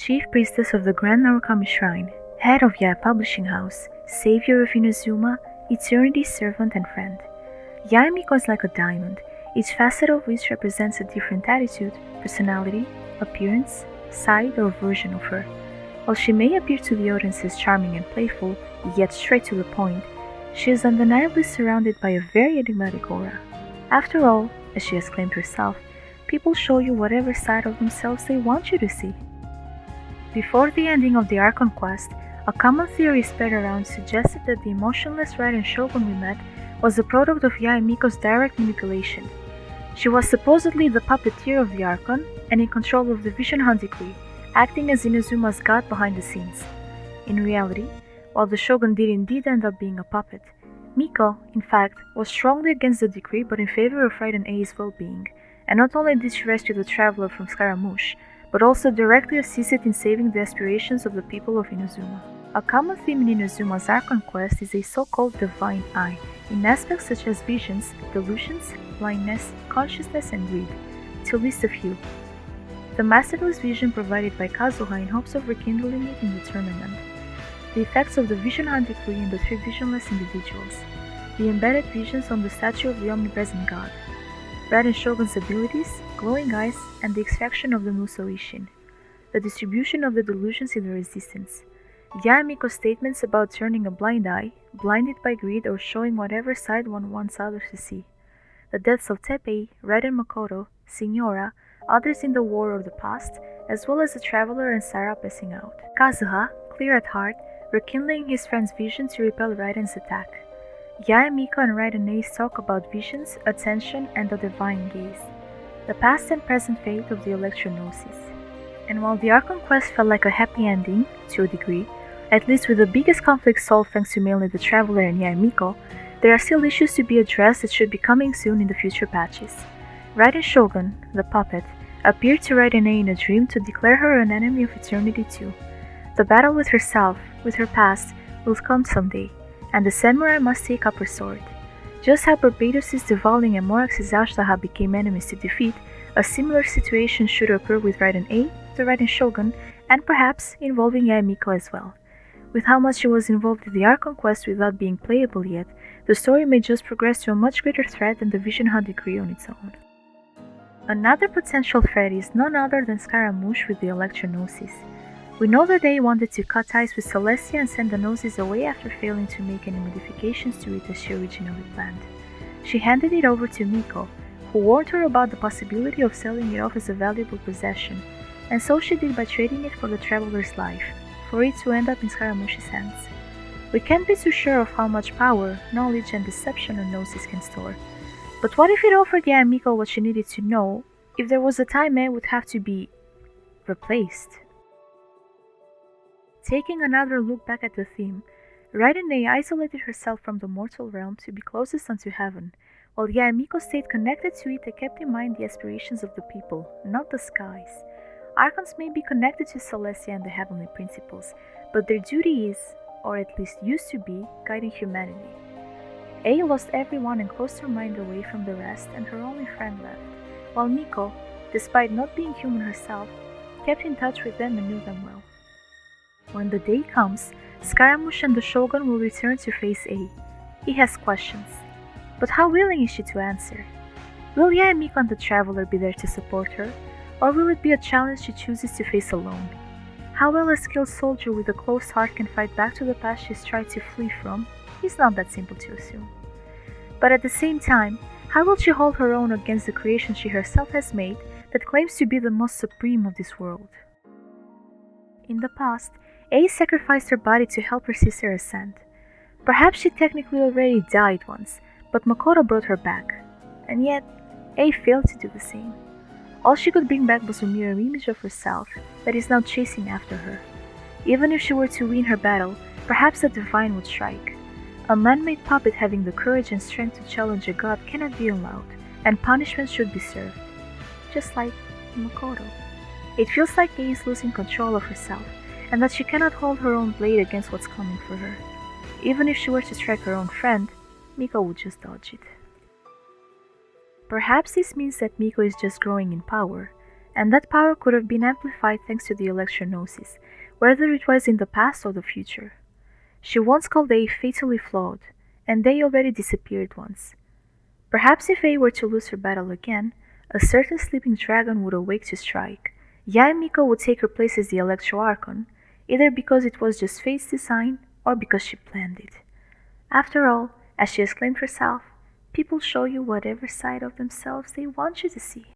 Chief Priestess of the Grand Narukami Shrine, Head of Yae Publishing House, Savior of Inazuma, Eternity's servant and friend. Yae Miko is like a diamond, each facet of which represents a different attitude, personality, appearance, side or version of her. While she may appear to the audiences charming and playful, yet straight to the point, she is undeniably surrounded by a very enigmatic aura. After all, as she has claimed herself, people show you whatever side of themselves they want you to see. Before the ending of the Archon quest, a common theory spread around suggested that the emotionless Raiden Shogun we met was the product of Yae Miko's direct manipulation. She was supposedly the puppeteer of the Archon and in control of the Vision Hunt decree, acting as Inazuma's god behind the scenes. In reality, while the Shogun did indeed end up being a puppet, Miko, in fact, was strongly against the decree but in favor of Raiden Ei's well-being, and not only did she rescue the traveler from Scaramouche, but also directly assisted in saving the aspirations of the people of Inazuma. A common theme in Inazuma's Archon quest is a so-called Divine Eye, in aspects such as visions, delusions, blindness, consciousness, and greed, to list a few. The masterless vision provided by Kazuha in hopes of rekindling it in the tournament. The effects of the Vision Hunt decree in the three visionless individuals. The embedded visions on the statue of the omnipresent god. Raiden Shogun's abilities, glowing eyes, and the extraction of the Muso Ishin. The distribution of the delusions in the resistance. Yae Miko's statements about turning a blind eye, blinded by greed or showing whatever side one wants others to see. The deaths of Teppei, Raiden Makoto, Signora, others in the war of the past, as well as the traveler and Sarah passing out. Kazuha, clear at heart, rekindling his friend's vision to repel Raiden's attack. Yae Miko and Raiden Ei talk about visions, attention, and the divine gaze. The past and present fate of the Electro Gnosis. And while the Archon quest felt like a happy ending, to a degree, at least with the biggest conflict solved thanks to mainly the Traveler and Yae Miko, there are still issues to be addressed that should be coming soon in the future patches. Raiden Shogun, the puppet, appeared to Raiden Ei in a dream to declare her an enemy of eternity too. The battle with herself, with her past, will come someday, and the samurai must take up her sword. Just how Barbados' Devaling and Morax's Ashtaha became enemies to defeat, a similar situation should occur with Raiden Ei, the Raiden Shogun, and perhaps involving Yae Miko as well. With how much she was involved in the Archon quest without being playable yet, the story may just progress to a much greater threat than the Vision Hunt decree on its own. Another potential threat is none other than Scaramouche with the Electro Gnosis. We know that Ei wanted to cut ties with Celestia and send the Gnosis away after failing to make any modifications to it as she originally planned. She handed it over to Miko, who warned her about the possibility of selling it off as a valuable possession, and so she did by trading it for the Traveler's life, for it to end up in Scaramouche's hands. We can't be too sure of how much power, knowledge, and deception a Gnosis can store. But what if it offered Yae Miko what she needed to know, if there was a time Ei would have to be replaced? Taking another look back at the theme, Raiden Ei isolated herself from the mortal realm to be closest unto heaven, while Yae Miko stayed connected to it and kept in mind the aspirations of the people, not the skies. Archons may be connected to Celestia and the heavenly principles, but their duty is, or at least used to be, guiding humanity. Ei lost everyone and closed her mind away from the rest, and her only friend left, while Miko, despite not being human herself, kept in touch with them and knew them well. When the day comes, Scaramouche and the Shogun will return to face Ei. He has questions, but how willing is she to answer? Will Yae Miko and the Traveler be there to support her, or will it be a challenge she chooses to face alone? How well a skilled soldier with a closed heart can fight back to the past she's tried to flee from is not that simple to assume. But at the same time, how will she hold her own against the creation she herself has made that claims to be the most supreme of this world? In the past, Ei sacrificed her body to help her sister ascend. Perhaps she technically already died once, but Makoto brought her back. And yet, Ei failed to do the same. All she could bring back was a mirror image of herself that is now chasing after her. Even if she were to win her battle, perhaps the divine would strike. A man-made puppet having the courage and strength to challenge a god cannot be allowed, and punishment should be served. Just like Makoto. It feels like Ei is losing control of herself, and that she cannot hold her own blade against what's coming for her. Even if she were to strike her own friend, Miko would just dodge it. Perhaps this means that Miko is just growing in power, and that power could have been amplified thanks to the electrognosis, whether it was in the past or the future. She once called Ei fatally flawed, and they already disappeared once. Perhaps if Ei were to lose her battle again, a certain sleeping dragon would awake to strike. Yae Miko would take her place as the Electro Archon, either because it was just fate's design or because she planned it. After all, as she has claimed herself, people show you whatever side of themselves they want you to see.